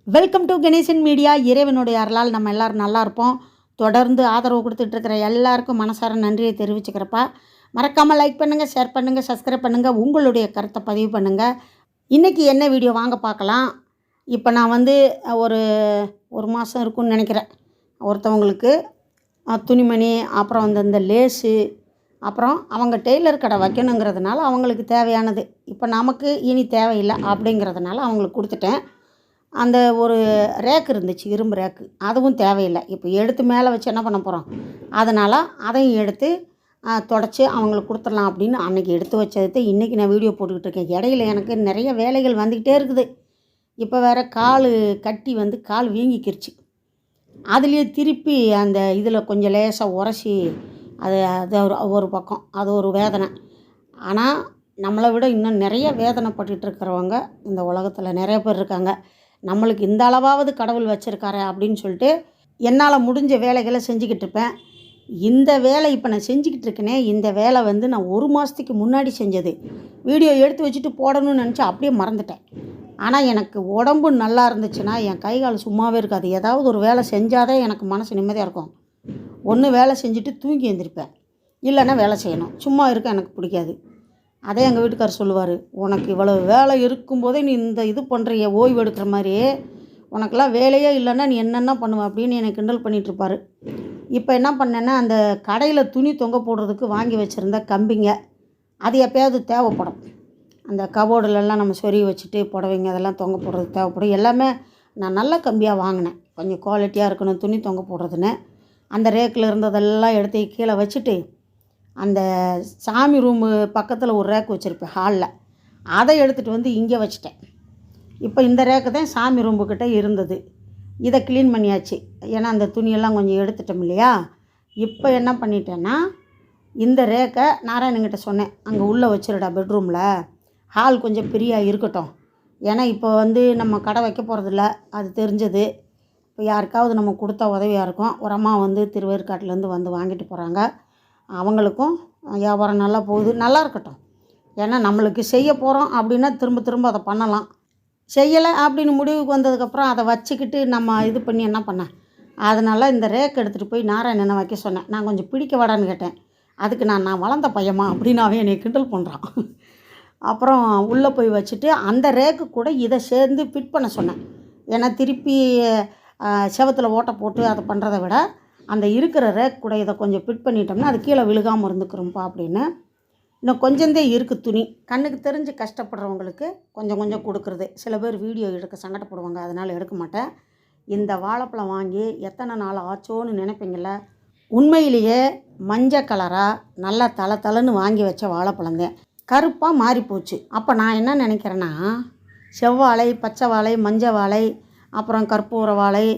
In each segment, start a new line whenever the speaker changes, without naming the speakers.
Welcome to Ganesan media. இறைவனுடைய அருளால் நம்ம எல்லோரும் நல்லா இருப்போம். தொடர்ந்து ஆதரவு கொடுத்துட்ருக்கிற எல்லாருக்கும் மனசார நன்றியை தெரிவிச்சுக்கிறப்பா. மறக்காமல் லைக் பண்ணுங்கள், ஷேர் பண்ணுங்கள், சப்ஸ்கிரைப் பண்ணுங்கள், உங்களுடைய கருத்தை பதிவு பண்ணுங்கள். இன்றைக்கி என்ன வீடியோ வாங்க பார்க்கலாம். இப்போ நான் ஒரு மாதம் இருக்குன்னு நினைக்கிறேன், ஒருத்தவங்களுக்கு துணிமணி, அப்புறம் இந்த லேஸு, அப்புறம் அவங்க டெய்லர் கடை வைக்கணுங்கிறதுனால அவங்களுக்கு தேவையானது இப்போ நமக்கு இனி தேவையில்லை அப்படிங்கிறதுனால அவங்களுக்கு கொடுத்துட்டேன். அந்த ஒரு ரேக்கு இருந்துச்சு, இரும்பு ரேக்கு, அதுவும் தேவையில்லை. இப்போ எடுத்து மேலே வச்சு என்ன பண்ண போகிறோம், அதனால் அதையும் எடுத்து தொடச்சி அவங்களுக்கு கொடுத்துடலாம் அப்படின்னு அன்றைக்கி எடுத்து வச்சது இன்றைக்கி நான் வீடியோ போட்டுக்கிட்டு இருக்கேன். இடையில எனக்கு நிறைய வேலைகள் வந்துக்கிட்டே இருக்குது. இப்போ வேறு கால் கட்டி கால் வீங்கிக்கிருச்சு. அதுலேயே திருப்பி அந்த இதில் கொஞ்சம் லேசாக உரசி அது ஒரு பக்கம் அது ஒரு வேதனை. ஆனால் நம்மளை விட இன்னும் நிறைய வேதனைப்பட்டு இருக்கிறவங்க இந்த உலகத்தில் நிறைய பேர் இருக்காங்க. நம்மளுக்கு இந்த அளவாவது கடவுள் வச்சுருக்காரு அப்படின்னு சொல்லிட்டு என்னால் முடிஞ்ச வேலைகளை செஞ்சுக்கிட்டு இருப்பேன். இந்த வேலை இப்போ நான் செஞ்சுக்கிட்டு இருக்கேனே, இந்த வேலை நான் 1 மாதத்துக்கு முன்னாடி செஞ்சது. வீடியோ எடுத்து வச்சுட்டு போடணும்னு நினச்சி அப்படியே மறந்துட்டேன். ஆனால் எனக்கு உடம்பு நல்லா இருந்துச்சுன்னா என் கை கால் சும்மாவே இருக்காது. ஏதாவது ஒரு வேலை செஞ்சாதான் எனக்கு மனசு நிம்மதியாக இருக்கும். ஒன்று வேலை செஞ்சுட்டு தூங்கி எழுந்திருப்பேன், இல்லைன்னா வேலை செய்யணும். சும்மா இருக்க எனக்கு பிடிக்காது. அதே எங்கள் வீட்டுக்காரர் சொல்லுவார், உனக்கு இவ்வளோ வேலை இருக்கும்போதே நீ இந்த இது பண்ணுறிய, ஓய்வு எடுக்கிற மாதிரி, உனக்கெல்லாம் வேலையே இல்லைன்னா நீ என்னென்ன பண்ணுவ அப்படின்னு என்னை கிண்டல் பண்ணிகிட்ருப்பார். இப்போ என்ன பண்ணேன்னா, அந்த கடையில் துணி தொங்க போடுறதுக்கு வாங்கி வச்சுருந்த கம்பிங்க, அது எப்போயாவது தேவைப்படும். அந்த கபோர்டுலலாம் நம்ம சொருகி வச்சுட்டு புடவைங்க அதெல்லாம் தொங்க போடுறதுக்கு தேவைப்படும். எல்லாமே நான் நல்ல கம்பியாக வாங்கினேன், கொஞ்சம் குவாலிட்டியாக இருக்கணும் துணி தொங்க போடுறதுன்னு. அந்த ரேக்கில் இருந்ததெல்லாம் எடுத்து கீழே வச்சுட்டு, அந்த சாமி ரூமு பக்கத்தில் ஒரு ரேக்கு வச்சுருப்பேன் ஹாலில், அதை எடுத்துகிட்டு இங்கே வச்சுட்டேன். இப்போ இந்த ரேக்கு தான் சாமி ரூம்புக்கிட்ட இருந்தது. இதை க்ளீன் பண்ணியாச்சு, ஏன்னா அந்த துணியெல்லாம் கொஞ்சம் எடுத்துட்டோம் இல்லையா. இப்போ என்ன பண்ணிட்டேன்னா, இந்த ரேக்கை நாராயணங்கிட்ட சொன்னேன், அங்கே உள்ளே வச்சுருடா பெட்ரூமில், ஹால் கொஞ்சம் ஃப்ரீயாக இருக்கட்டும். ஏன்னா இப்போ நம்ம கடை வைக்க போகிறதில்ல, அது தெரிஞ்சது. இப்போ யாருக்காவது நம்ம கொடுத்தா உதவியாக இருக்கும். ஒரு அம்மா திருவேற்காட்டிலேருந்து வாங்கிட்டு போகிறாங்க. அவங்களுக்கும் வியாபாரம் நல்லா போகுது, நல்லா இருக்கட்டும். ஏன்னா நம்மளுக்கு செய்ய போகிறோம் அப்படின்னா திரும்ப திரும்ப அதை பண்ணலாம். செய்யலை அப்படின்னு முடிவுக்கு வந்ததுக்கப்புறம் அதை வச்சுக்கிட்டு நம்ம இது பண்ணி என்ன பண்ணேன், அதனால் இந்த ரேக் எடுத்துகிட்டு போய் நாராயணனை வைக்க சொன்னேன். நான் கொஞ்சம் பிடிக்க வாடான்னு கேட்டேன். அதுக்கு நான் வளர்ந்த பையமா அப்படின்னு அவன் என்னை கிண்டல் பண்ணுறான். அப்புறம் உள்ளே போய் வச்சுட்டு அந்த ரேக்கு கூட இதை சேர்ந்து ஃபிட் பண்ண சொன்னேன். ஏன்னா திருப்பி செவத்தில் ஓட்டை போட்டு அதை பண்ணுறதை விட அந்த இருக்கிற ரேக் கூட இதை கொஞ்சம் ஃபிட் பண்ணிட்டோம்னா அது கீழே விழுகாமல் இருந்துக்கிறோம்ப்பா அப்படின்னு. இன்னும் கொஞ்சந்தே இருக்குது துணி. கண்ணுக்கு தெரிஞ்சு கஷ்டப்படுறவங்களுக்கு கொஞ்சம் கொஞ்சம் கொடுக்குறது. சில பேர் வீடியோ எடுக்க சங்கடப்படுவாங்க, அதனால் எடுக்க மாட்டேன். இந்த வாழைப்பழம் வாங்கி எத்தனை நாள் ஆச்சோன்னு நினைப்பீங்கள. உண்மையிலேயே மஞ்சள் கலராக நல்லா தலை வாங்கி வச்ச வாழைப்பழந்தேன் கருப்பாக மாறிப்போச்சு. அப்போ நான் என்ன நினைக்கிறேன்னா, செவ்வாழை, பச்சை வாழை, மஞ்சள் வாழை, அப்புறம் கற்பூர வாழை,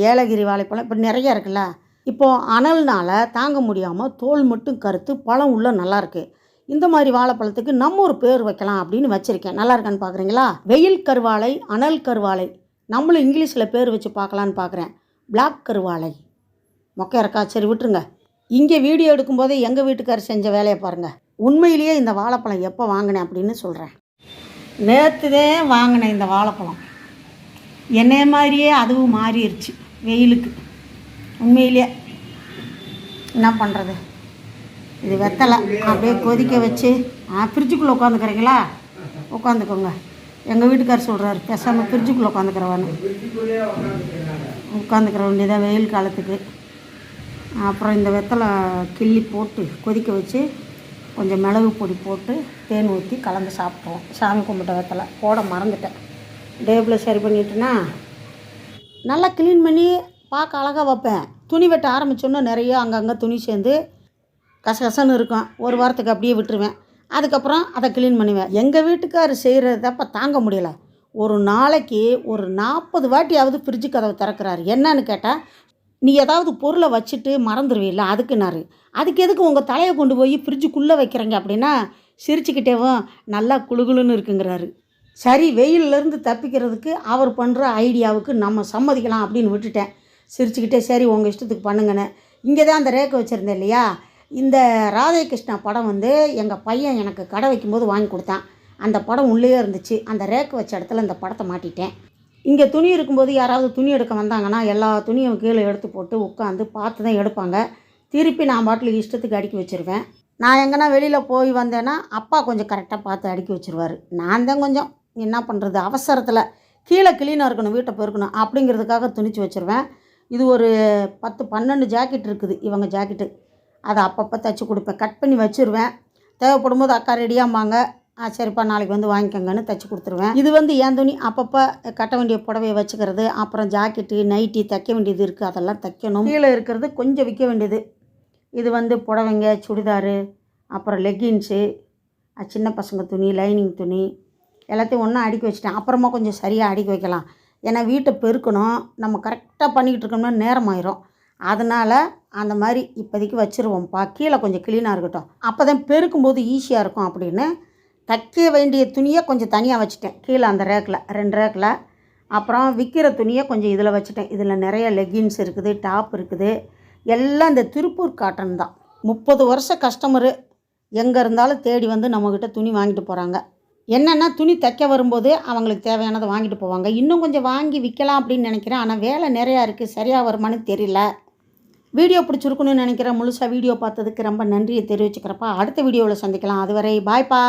ஏலகிரி வாழைப்பழம் இப்படி நிறைய இருக்குல்ல. இப்போது அனல்னால் தாங்க முடியாமல் தோல் மட்டும் கருத்து பழம் உள்ள நல்லாயிருக்கு. இந்த மாதிரி வாழைப்பழத்துக்கு நம்ம ஒரு பேர் வைக்கலாம் அப்படின்னு வச்சுருக்கேன். நல்லா இருக்கான்னு பார்க்குறீங்களா? வெயில் கருவாழை, அனல் கருவாழை. நம்மளும் இங்கிலீஷில் பேர் வச்சு பார்க்கலான்னு பார்க்குறேன். பிளாக் கருவாழை. மொக்கை இருக்கா? சரி விட்டுருங்க. இங்கே வீடியோ எடுக்கும்போதே எங்கள் வீட்டுக்காரர் செஞ்ச வேலையை பாருங்கள். உண்மையிலேயே இந்த வாழைப்பழம் எப்போ வாங்கினேன் அப்படின்னு சொல்கிறேன். நேற்று தான் வாங்கினேன் இந்த வாழைப்பழம். என்னை மாதிரியே அதுவும் மாறிடுச்சு வெயிலுக்கு. உண்மையிலே என்ன பண்ணுறது, இது வெத்தலை அப்படியே கொதிக்க வச்சு ஃப்ரிட்ஜுக்குள்ளே உட்காந்துக்கிறீங்களா? உட்காந்துக்கோங்க. எங்கள் வீட்டுக்காரர் சொல்கிறார், பேசாமல் ஃப்ரிட்ஜுக்குள்ளே உட்காந்துக்கிறவான்னு. உட்காந்துக்கிற வேண்டியதான் வெயில் காலத்துக்கு. அப்புறம் இந்த வெத்தலை கிள்ளி போட்டு கொதிக்க வச்சு கொஞ்சம் மிளகு பொடி போட்டு தேன் ஊற்றி கலந்து சாப்பிட்ருவோம். சாமி கும்பிட்ட வெத்தலை போட மறந்துட்டேன். டேபிளில் சரி பண்ணிட்டுனா நல்லா க்ளீன் பண்ணி பார்க்க அழகாக வைப்பேன். துணி வெட்ட ஆரம்பித்தோன்னா நிறைய அங்கங்கே துணி சேர்ந்து கசகசன்னு இருக்கும். ஒரு வாரத்துக்கு அப்படியே விட்டுருவேன். அதுக்கப்புறம் அதை க்ளீன் பண்ணுவேன். எங்கள் வீட்டுக்காரர் செய்கிறதப்போ தாங்க முடியலை. ஒரு நாளைக்கு ஒரு 40 வாட்டியாவது ஃப்ரிட்ஜு கதவை திறக்கிறாரு. என்னன்னு கேட்டால், நீ ஏதாவது பொருளை வச்சுட்டு மறந்துடுவீல்ல, அதுக்குன்னாரு. அதுக்கு எதுக்கு உங்கள் தலையை கொண்டு போய் ஃப்ரிட்ஜுக்குள்ளே வைக்கிறீங்க அப்படின்னா, சிரிச்சுக்கிட்டேவும் நல்லா குளுகுளுன்னு இருக்குங்கிறாரு. சரி, வெயிலிருந்து தப்பிக்கிறதுக்கு அவர் பண்ணுற ஐடியாவுக்கு நம்ம சம்மதிக்கலாம் அப்படின்னு விட்டுட்டேன். சிரிச்சுக்கிட்டே சரி உங்கள் இஷ்டத்துக்கு பண்ணுங்கன்னு. இங்கே தான் அந்த ரேக்கை வச்சுருந்தேன் இல்லையா. இந்த ராதே கிருஷ்ணா படம் எங்கள் பையன் எனக்கு கடை வைக்கும்போது வாங்கி கொடுத்தான். அந்த படம் உள்ளே இருந்துச்சு. அந்த ரேக்கு வச்ச இடத்துல இந்த படத்தை மாட்டிட்டேன். இங்கே துணி இருக்கும்போது யாராவது துணி எடுக்க வந்தாங்கன்னா எல்லா துணியும் கீழே எடுத்து போட்டு உட்காந்து பார்த்து தான் எடுப்பாங்க. திருப்பி நான் பாட்டில் இஷ்டத்துக்கு அடுக்கி வச்சுருவேன். நான் எங்கன்னா வெளியில் போய் வந்தேன்னா அப்பா கொஞ்சம் கரெக்டாக பார்த்து அடுக்கி வச்சுருவார். நான் தான் கொஞ்சம் என்ன பண்ணுறது, அவசரத்தில் கீழே க்ளீனாக இருக்கணும், வீட்டை பெருக்கணும் அப்படிங்கிறதுக்காக துணிச்சு வச்சுருவேன். இது ஒரு 10 12 ஜாக்கெட் இருக்குது இவங்க ஜாக்கெட்டு. அதை அப்பப்போ தைச்சி கொடுப்பேன். கட் பண்ணி வச்சுருவேன். தேவைப்படும் போது அக்கா ரெடியாம்பாங்க. சரிப்பா நாளைக்கு வந்து வாங்கிக்கோங்கன்னு தைச்சி கொடுத்துருவேன். இது வந்து என் துணி. அப்பப்போ கட்ட வேண்டிய புடவையை வச்சுக்கிறது, அப்புறம் ஜாக்கெட்டு நைட்டி தைக்க வேண்டியது இருக்குது, அதெல்லாம் தைக்கணும். கீழே இருக்கிறது கொஞ்சம் விற்க வேண்டியது. இது வந்து புடவைங்க, சுடிதாரு, அப்புறம் லெக்கின்ஸு, சின்ன பசங்க துணி, லைனிங் துணி எல்லாத்தையும் ஒன்றா அடுக்கி வச்சுட்டேன். அப்புறமா கொஞ்சம் சரியாக அடுக்கி வைக்கலாம். ஏன்னா வீட்டை பெருக்கணும், நம்ம கரெக்டாக பண்ணிக்கிட்டு இருக்கோம்னா நேரம் ஆயிரும். அதனால் அந்த மாதிரி இப்போதைக்கு வச்சுருவோம்ப்பா, கீழே கொஞ்சம் க்ளீனாக இருக்கட்டும், அப்போ தான் பெருக்கும்போது ஈஸியாக இருக்கும் அப்படின்னு தைக்க வேண்டிய துணியை கொஞ்சம் தனியாக வச்சுட்டேன் கீழே அந்த ரேக்கில், 2 ரேக்கில். அப்புறம் விற்கிற துணியை கொஞ்சம் இதில் வச்சுட்டேன். இதில் நிறைய லெக்கின்ஸ் இருக்குது, டாப் இருக்குது, எல்லாம் இந்த திருப்பூர் காட்டன் தான். 30 வருஷம் கஸ்டமரு எங்கே இருந்தாலும் தேடி வந்து நம்மக்கிட்ட துணி வாங்கிட்டு போகிறாங்க. என்னென்னா துணி தைக்க வரும்போது அவங்களுக்கு தேவையானதை வாங்கிட்டு போவாங்க. இன்னும் கொஞ்சம் வாங்கி விற்கலாம் அப்படின்னு நினைக்கிறேன். ஆனால் வேலை நிறையா இருக்குது, சரியாக வருமானு தெரியல. வீடியோ பிடிச்சிருக்குன்னு நினைக்கிறேன். முழுசாக வீடியோ பார்த்ததுக்கு ரொம்ப நன்றியை தெரிவிச்சுக்கிறப்பா. அடுத்த வீடியோவில் சந்திக்கலாம். அதுவரை பாய்ப்பா.